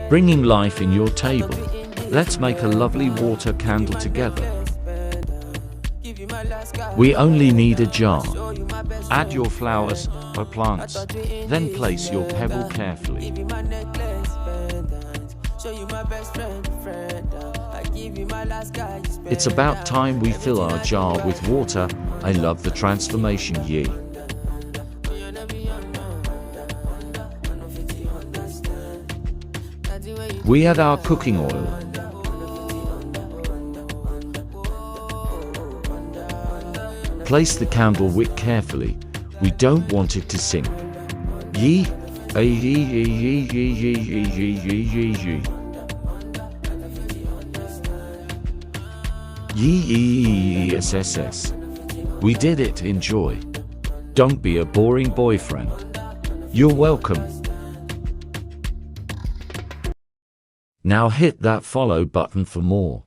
bringing life in your table. Let's make a lovely water candle together. We only need a jar. Add your flowers or plants, then place your pebble carefully. It's about time we fill our jar with water. I love the transformation, Yi. We add our cooking oil. Place the candle wick carefully. We don't want it to sink. Yi, yi, yi, yi, yi, yi, yi, yi, yi, yi. Yi, SSS. We did it. Enjoy. Don't be a boring boyfriend. You're welcome. Now hit that follow button for more.